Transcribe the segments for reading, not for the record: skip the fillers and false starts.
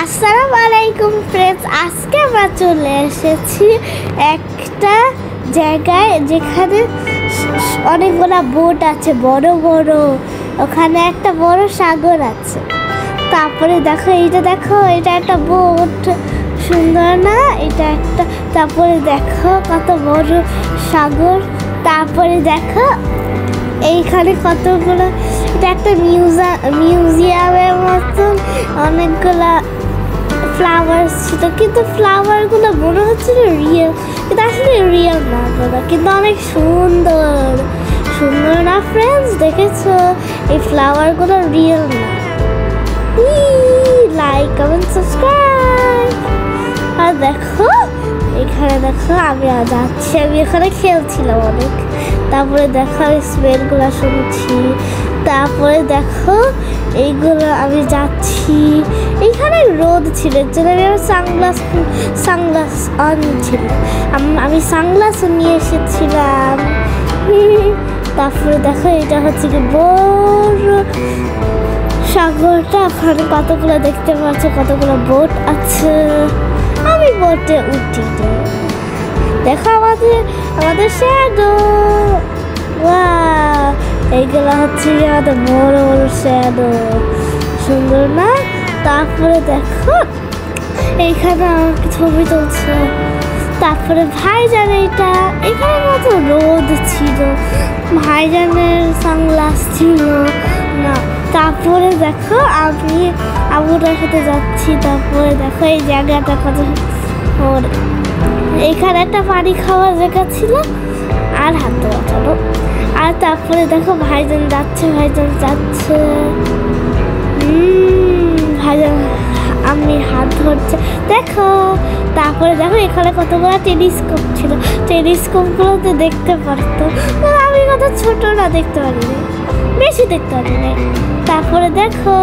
আসসালামু আলাইকুম ফ্রেন্ডস, আজকে আমরা চলে এসেছি একটা জায়গায় যেখানে অনেকগুলো বোট আছে, বড় বড়। ওখানে একটা বড় সাগর আছে। তারপরে দেখো এটা একটা বোট, সুন্দর না এটা একটা। তারপরে দেখো কত বড় সাগর। তারপরে দেখো এইখানে কতগুলো, এটা একটা মিউজিয়ামের মতন অনেকগুলা ফ্লাওয়ার্স ছিল, কিন্তু ফ্লাওয়ারগুলো মনে হচ্ছিল রিয়েল, কিন্তু আসলে রিয়েল না ওগুলো, কিন্তু অনেক সুন্দর সুন্দর না ফ্রেন্ডস? দেখেছো এই ফ্লাওয়ারগুলো রিয়েল না। Like comment subscribe. আর দেখো এখানে দেখো আমি যাচ্ছি, আমি এখানে খেলছিলাম অনেক। তারপরে দেখো আমি স্মেলগুলো শুনছি। তারপরে দেখো এইগুলো আমি যাচ্ছি। এইখানে রোদ ছিল, এর জন্য আমি সানগ্লাস অন ছিল, আমি সানগ্লাসও নিয়ে এসেছিলাম। তারপরে দেখো এটা হচ্ছে কি বড় সাগরটা। ওখানে কতগুলো দেখতে পাচ্ছ, কতগুলো বোট আছে। আমি বোটে উঠি। দেখো আমাদের শ্যাডো। ওয়াও, এইগুলো হচ্ছে আমাদের বড় বড় শ্যাডো, সুন্দর না? তারপরে দেখো এইখানে আমাকে ছবি তুলছে। তারপরে ভাইজান, এখানে কত রোদ ছিল, ভাইজানের সানগ্লাস ছিল না। তারপরে দেখো আমি আবুটার সাথে যাচ্ছি। তারপরে দেখো এই জায়গাটা কত, এখানে একটা পানি খাওয়ার জায়গা ছিল আর হাতে ওঠানো। আর তারপরে দেখো ভাইজান যাচ্ছে ভাইজান আমি হাত ধরছে দেখো। তারপরে দেখো এখানে কতগুলো টেলিস্কোপ ছিল, টেলিস্কোপগুলোতে দেখতে পারতো। আমি কত ছোট না, দেখতে পারিনি, বেশি দেখতে পারিনি। তারপরে দেখো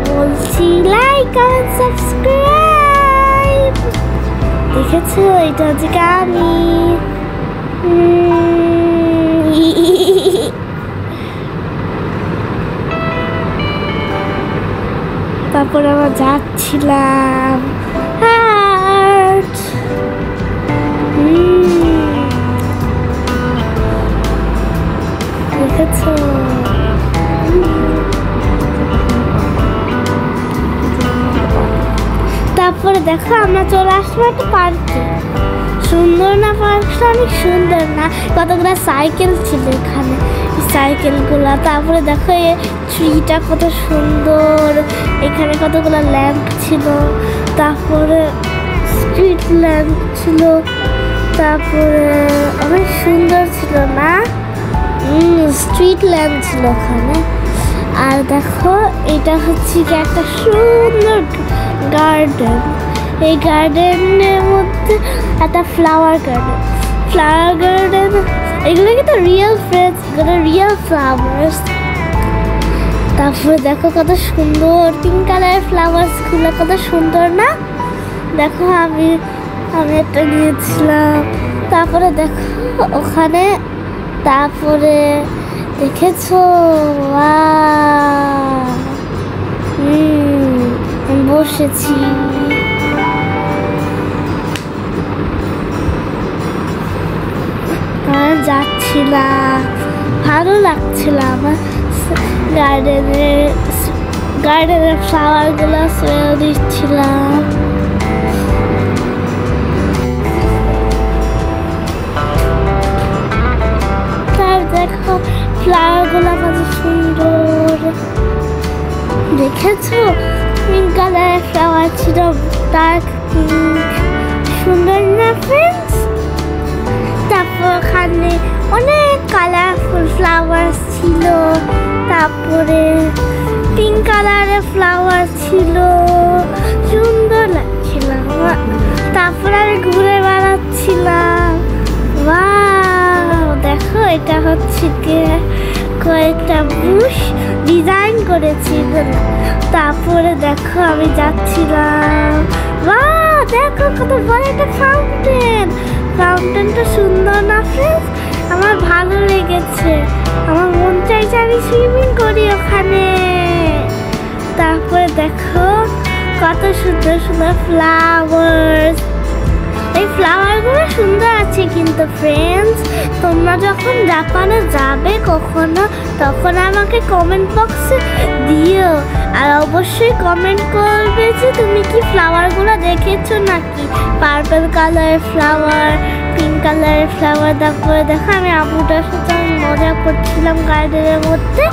বলছি লাইক কমেন্ট সাবস্ক্রাইব। দেখেছো এটা হচ্ছে আমি। তারপরে আমরা যাচ্ছিলাম। দেখেছো তারপরে দেখো আমরা চলে আসবো একটা পার্কে। সুন্দর না পার্কটা? অনেক সুন্দর না? কতগুলো সাইকেল ছিল এখানে, সাইকেলগুলা। তারপরে দেখো এই ট্রিটা কত সুন্দর, এখানে কতগুলো ল্যাম্প ছিল। তারপরে স্ট্রিট ল্যাম্প ছিল। তারপরে অনেক সুন্দর ছিল না? স্ট্রিট ল্যাম্প ছিল ওখানে। আর দেখো এটা হচ্ছে কি একটা সুন্দর গার্ডেন। এই গার্ডেনের মধ্যে একটা ফ্লাওয়ার গার্ডেন। এগুলো কিন্তু রিয়েল ফ্রেন্ডস, এগুলো রিয়েল ফ্লাওয়ার্স। তারপরে দেখো কত সুন্দর পিঙ্ক কালারের ফ্লাওয়ার্সগুলো, কত সুন্দর না? দেখো আমি একটা নিয়েছিলাম। তারপরে দেখো ওখানে, তারপরে দেখেছো আমি বসেছি। যাচ্ছিলাম, ভালো লাগছিল আমার। গার্ডেনের ফ্লাওয়ারগুলো স্মেল দিচ্ছিলাম। তার দেখো ফ্লাওয়ারগুলো কত সুন্দর। দেখেছো পিঙ্ক কালারের ফ্লাওয়ার ছিল, ডার্ক পিঙ্ক, সুন্দর না ফ্রেন্ডস? তারপর ওখানে অনেক কালারফুল ফ্লাওয়ার ছিল। তারপরে পিঙ্ক কালারের ফ্লাওয়ার ছিল, সুন্দর লাগছিল। তারপরে আমি ঘুরে বেড়াচ্ছিলাম। দেখো এটা হচ্ছে কয়েকটা বুশ ডিজাইন করেছি। তারপরে দেখো আমি যাচ্ছিলাম। দেখো কত বড় একটা ফাউন্টেনটা সুন্দর না ফ্রেন্ডস? আমার ভালো লেগেছে, আমার মন চাইছে আমি সুইমিং করি ওখানে। তারপরে দেখো কত সুন্দর সুন্দর ফ্লাওয়ার্স। এই ফ্লাওয়ারগুলো সুন্দর আছে কিন্তু ফ্রেন্ডস, তোমরা যখন জাপানে যাবে কখনো তখন আমাকে কমেন্ট বক্সে দিও, আর অবশ্যই কমেন্ট করবে যে তুমি কি ফ্লাওয়ারগুলো দেখেছো নাকি। পার্পল কালারের ফ্লাওয়ার, পিঙ্ক কালারের ফ্লাওয়ার। তারপরে দেখো আমি আবুটার সাথে মজা করছিলাম গার্ডেনের মধ্যে।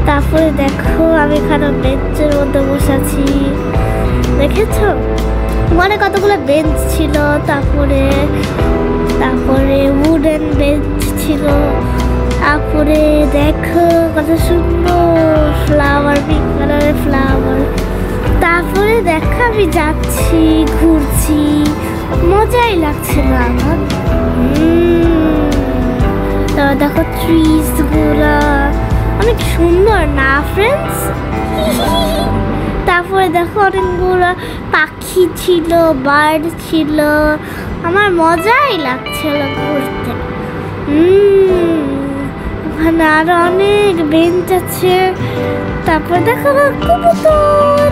তারপরে দেখো আমি এখানে বেঞ্চের মধ্যে বসেছি, দেখেছো মানে কতগুলো বেঞ্চ ছিল। তারপরে উডেন বেঞ্চ ছিল। তারপরে দেখো কত সুন্দর ফ্লাওয়ার, পিঙ্ক কালারের ফ্লাওয়ার। তারপরে দেখো আমি যাচ্ছি, ঘুরছি, মজাই লাগছিল আমার। তারপর দেখো ট্রিজ গুলা অনেক সুন্দর না ফ্রেন্ডস। তারপরে দেখো অনেকগুলো পাখি ছিল, বার্ড ছিল, আমার মজাই লাগছিল ঘুরতে। ওখানে আরো অনেক বেঞ্চ আছে। তারপরে দেখো কবুতর।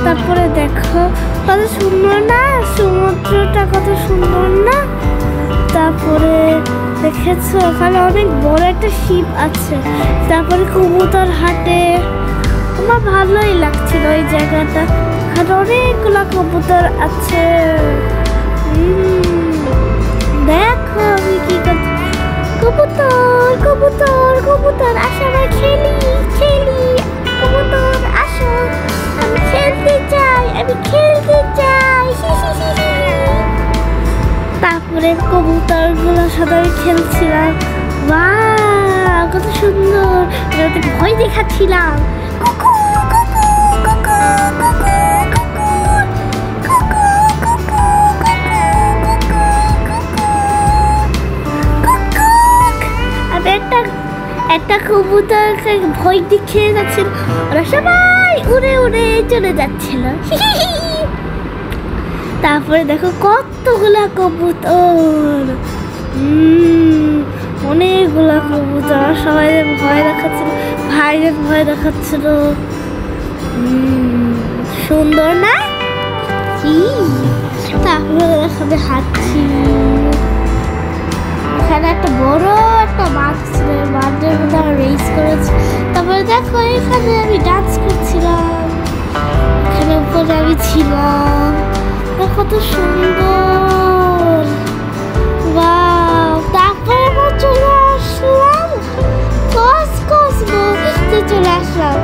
তারপরে দেখো কত সুন্দর না সমুদ্রটা, কত সুন্দর না। তারপরে দেখেছো ওখানে অনেক বড় একটা শিপ আছে। তারপরে কবুতর হাটে, আমার ভালোই লাগছিল ওই জায়গাটা। ওখানে অনেকগুলো কবুতর আছে। দেখো আমি কি করছি, কবুতর কবুতর কবুতর আসো আমরা খেলি খেলি, কবুতর আসো আমি খেলতে চাই, আমি খেলতে চাই। তারপরে কবুতর গুলোর সাথে আমি খেলছিলাম। বাহ কত সুন্দর, ভয় দেখাচ্ছিলাম। একটা কবুতরকে ভয় দেখিয়ে যাচ্ছিল, ওরা সবাই উড়ে উড়ে চলে যাচ্ছিল। তারপরে দেখো কতগুলা কবুতর, অনেকগুলা কবুতর, সবাই ভয় দেখাচ্ছিল, ভাইদের ভয় দেখাচ্ছিল। সুন্দর না? তারপরে এখানে হাঁটছি, এখানে একটা বড় একটা মাঠ ছিল, মাঠের মধ্যে আমরা রেস করেছি। তারপরে দেখো এখানে আমি ডান্স করছিলাম, এখানে উপরে আমি ছিলাম। কত সুন্দর। তারপরে আমরা চলে আসলাম, চলে আসলাম।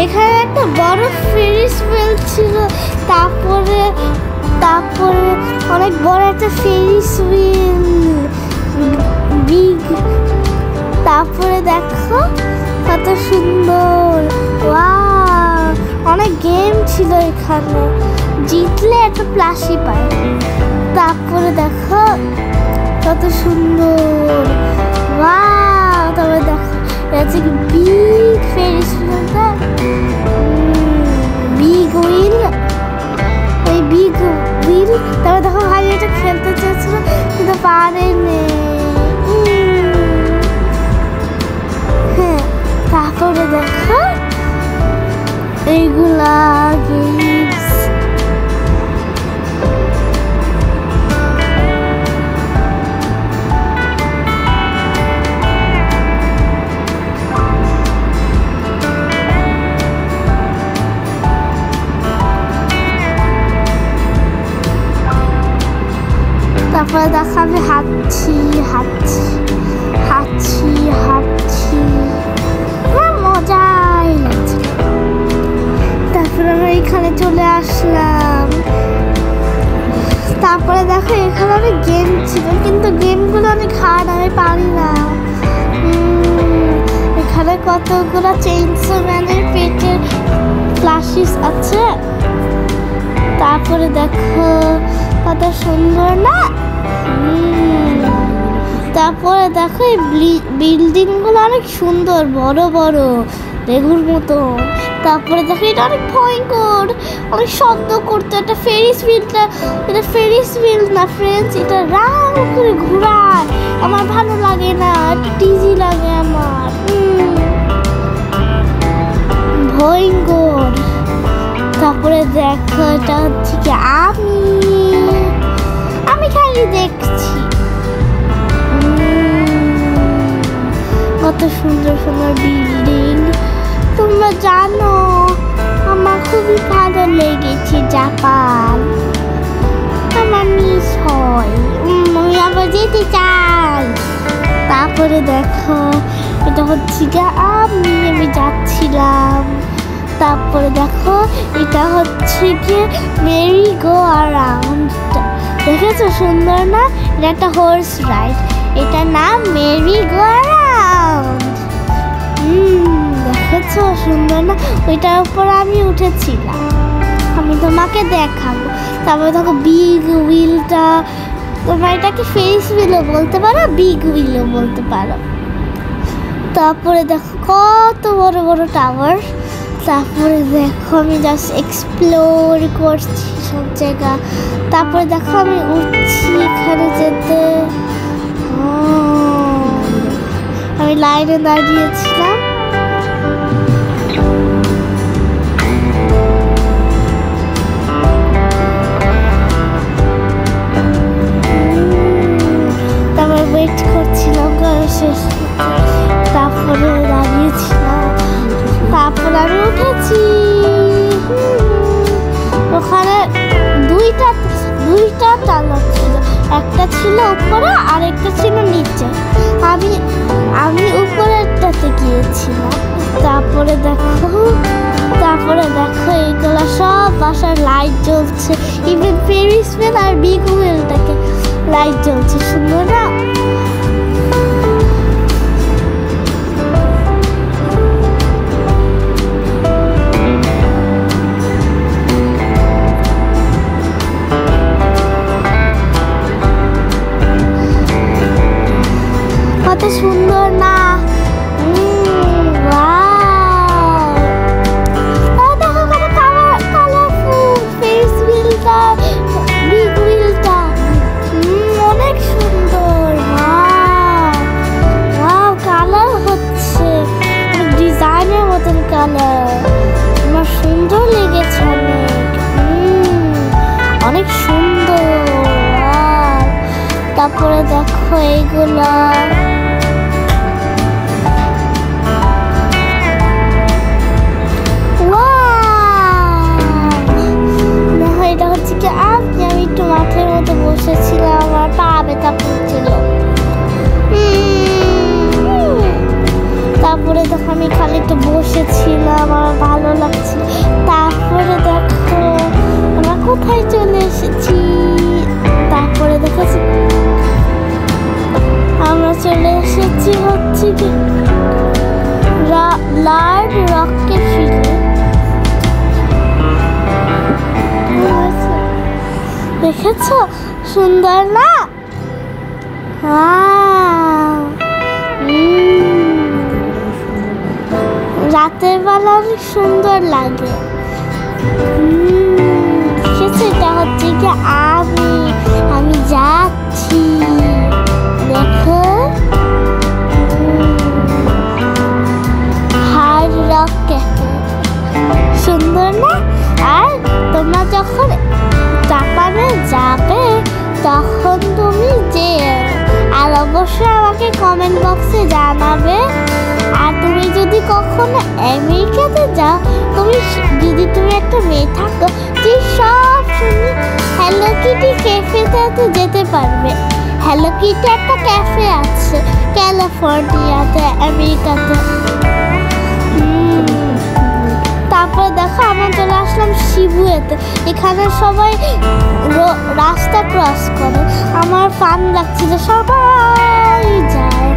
এখানে একটা বড় ফেরিস হুইল ছিল। তারপরে অনেক বড় একটা ফেরিস হুইল, বিগ। তারপরে দেখো কত সুন্দর, অনেক গেম ছিল এখানে, জিতলে একটা প্লাসি পায়। তারপরে দেখো কত সুন্দর, তারপরে দেখো বিগ ফেরিস হুইলটা, বিগ হুইল, ওই বিগ হুইল। তারপরে দেখো ভাই এটা খেলতে চেয়েছিল কিন্তু পারেনি। হ্যাঁ তারপরে দেখো এইগুলা গেমস। তারপরে দেখো আমি হাঁটছি হাঁটছি হাঁটছি হাঁটছি, মজাই লাগছে। তারপরে আমরা এখানে চলে আসলাম। তারপরে দেখো এখানে অনেক গেম ছিল কিন্তু গেমগুলো অনেক হার্ড, আমি পারি না। এখানে কতগুলো চেইনসো ম্যানের পেটের ফ্ল্যাশিস আছে। তারপরে দেখো কত সুন্দর না। তারপরে দেখো এই বিল্ডিংগুলো অনেক সুন্দর, বড় বড় লেগুর মতো। তারপরে দেখো এটা অনেক ভয়ঙ্কর, অনেক শব্দ করতো। এটা ফেরিস হুইলটা, এটা ফেরিস হুইল না ফ্রেন্ডস, এটা রাউন্ড করে ঘোরায়, আমার ভালো লাগে না, টিজি লাগে আমার, ভয়ঙ্কর। তারপরে দেখো এটা হচ্ছে কি আমি খালি দেখছি কত সুন্দর সুন্দর বিল্ডিং। তোমরা জানো আমার খুবই ভালো লেগেছে জাপান, আমার মিস হয়, আমি আবার যেতে চাই। তারপরে দেখো এটা হচ্ছে কি আমি যাচ্ছিলাম। তারপরে দেখো এটা হচ্ছে কি মেরি গো অ্যারাউন্ড, দেখেছো সুন্দর না? এটা একটা হর্স রাইড, এটার নাম মেরি গো অ্যারাউন্ড। দেখেছো সুন্দর না? ওইটার উপর আমি উঠেছিলাম, আমি তোমাকে দেখাবো। তারপরে দেখো বিগ হুইলটা, তোমরা এটাকে ফেস হুইলও বলতে পারো, বিগ হুইলও বলতে পারো। তারপরে দেখো কত বড় বড় টাওয়ার। তারপরে দেখো আমি জাস্ট এক্সপ্লোর করছি সব জায়গা। তারপরে দেখো আমি উঠছি এখানে যেতে, আমি লাইনে দাঁড়িয়েছিলাম। তারপরে ওয়েট করছিলাম শেষ, তারপরে দাঁড়িয়েছিলাম, তারপরে আমি উঠেছি। ওখানে দুইটা টাওয়ার ছিল, একটা ছিল উপরে আর একটা ছিল নিচে। আমি উপরেরটাতে গিয়েছিলাম। তারপরে দেখো এইগুলা সব বাসার লাইট জ্বলছে, ইভেন ফেরিস হুইল আর বিগ হুইলটাকে লাইট জ্বলছে, সুন্দর না? কত সুন্দর না? দেখো কত কালারফুল ফেরিস হুইলটা, বিগ হুইলটা, অনেক সুন্দর। কালার হচ্ছে ডিজাইনের মতন কালার, আমার সুন্দর লেগেছে অনেক সুন্দর। তারপরে দেখো এইগুলা, এটা হচ্ছে কি আমি একটু মাঠের মতো বসেছিলাম, আমার পা ব্যথা করছিল। তারপরে দেখো আমি খালি একটু বসেছিলাম, আমার ভালো লাগছিল। তারপরে দেখো আমরা কোথায় চলে এসেছি। তারপরে দেখো আমরা চলে এসেছি হচ্ছে কি লার্ড রকেট ফিল্ডে। দেখেছো সুন্দর না? রাতের বেলা অনেক সুন্দর লাগে। এটা হচ্ছে কি আমি যাচ্ছি, দেখো হার্ড রকেট, সুন্দর না? আর তোমরা যখন জাপানে যাবে তখন তুমি আর অবশ্যই আমাকে কমেন্ট বক্সে জানাবে। আর তুমি যদি কখনো আমেরিকাতে যাও, যদি তুমি একটা মেয়ে থাকো, তুই সব সময় হ্যালো কিটি ক্যাফেতে যেতে পারবে। হ্যালো কিটি একটা ক্যাফে আছে ক্যালিফোর্নিয়াতে, আমেরিকাতে। তারপরে দেখো আমরা চলে আসলাম শিবুয়াতে, এখানে সবাই রাস্তা ক্রস করে, আমার ফান লাগছিল, সবাই যায়।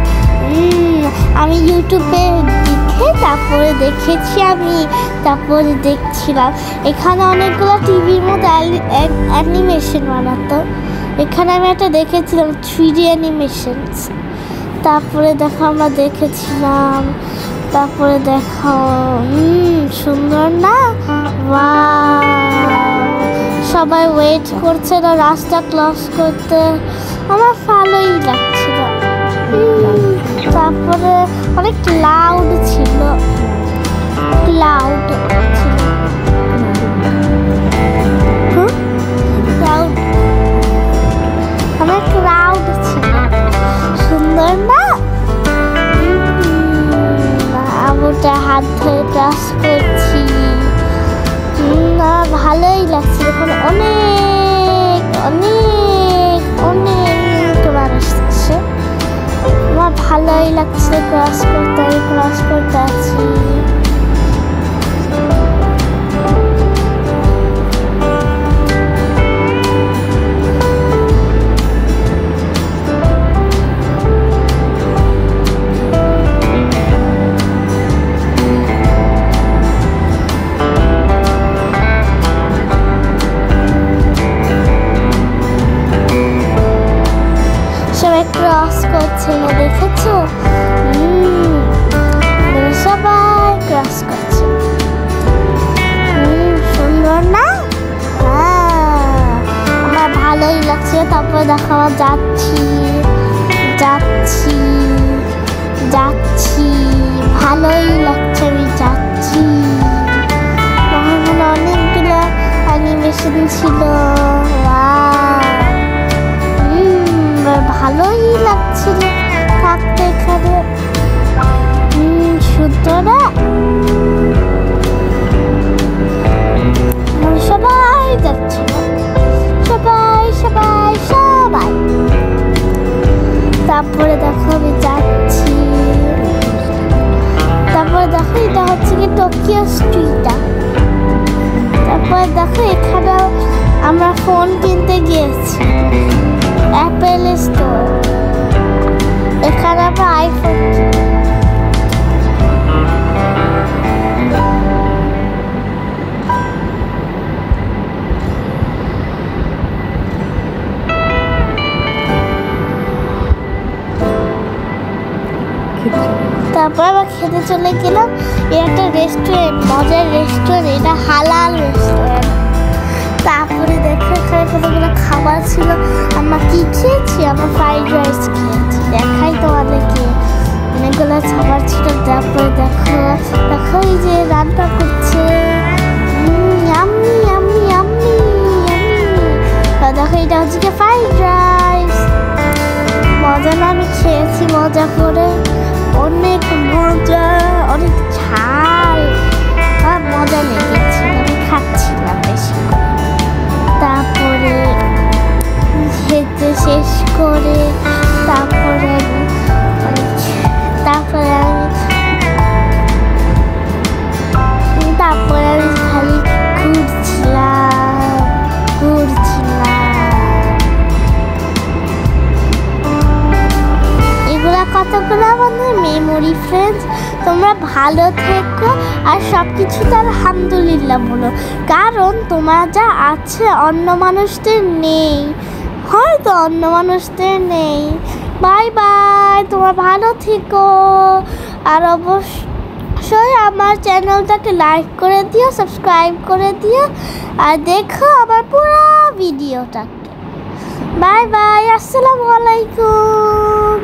আমি ইউটিউবে দেখে তারপরে দেখেছি, তারপরে দেখছিলাম এখানে অনেকগুলো টিভির মধ্যে অ্যানিমেশন বানাতো, এখানে আমি একটা দেখেছিলাম 3D অ্যানিমেশন। তারপরে দেখো আমরা দেখেছিলাম, তারপরে দেখো সুন্দর না? সবাই ওয়েট করছে না রাস্তা ক্রস করতে, আমার ভালোই লাগছিল। তারপরে অনেক ক্লাউড ছিল। লাগছে, এখানে অনেক অনেক অনেক মানুষ আছে। আমার ভালোই লাগছে ক্রস করতে আছি। ক্রস করছে না, দেখেছো? সবাই ক্রস করছে। সুন্দর না? আমার ভালোই লাগছে। তারপরে দেখো যাচ্ছি ভালোই লাগছে, আমি যাচ্ছি। অনেকগুলো অ্যানিমেশন ছিল, ভালোই লাগছিল থাকতে এখানে। সুন্দর না? সবাই যাচ্ছিল, সবাই। তারপরে দেখো আমি যাচ্ছি। তারপরে দেখো এটা হচ্ছে কি টোকিও স্ট্রিটটা। তারপরে দেখো এখানেও আমরা ফোন কিনতে গিয়েছি, অ্যাপেল স্টোর। এখানে আমরা আইফোন তারপর আবার খেতে চলে গেলাম। এটা একটা রেস্টুরেন্ট, মজার রেস্টুরেন্ট, এটা হালাল রেস্টুরেন্ট। তারপরে দেখো এখানে কতগুলো খাবার ছিল। আমরা কি খেয়েছি? আমরা ফ্রাইড রাইস খেয়েছি। দেখাই তোমাদেরকে, অনেকগুলো খাবার ছিল। তারপরে দেখো এই যে রান্না করছে, দেখো এটা হচ্ছে কি ফ্রাইড রাইস। মজা না? আমি খেয়েছি মজা করে, অনেক মজা, অনেক ঝাল, মজা লেগেছে। আমি খাচ্ছিলাম বেশি। তারপরে খেতে শেষ করে তারপরে আমি খালি ঘুরছিলাম। এগুলা কতগুলো আমাদের মেমোরি ফ্রেন্ডস। তোমরা ভালো থেকো আর সব কিছুতে আলহামদুলিল্লাহ বলো, কারণ তোমার যা আছে অন্য মানুষদের নেই, হয়তো অন্য মানুষদের নেই। বাই বাই, তোমরা ভালো থেকো। আর অবশ্যই আমার চ্যানেলটাকে লাইক করে দিও, সাবস্ক্রাইব করে দিও, আর দেখো আমার পুরো ভিডিওটাকে। বাই বাই, আসসালামু আলাইকুম।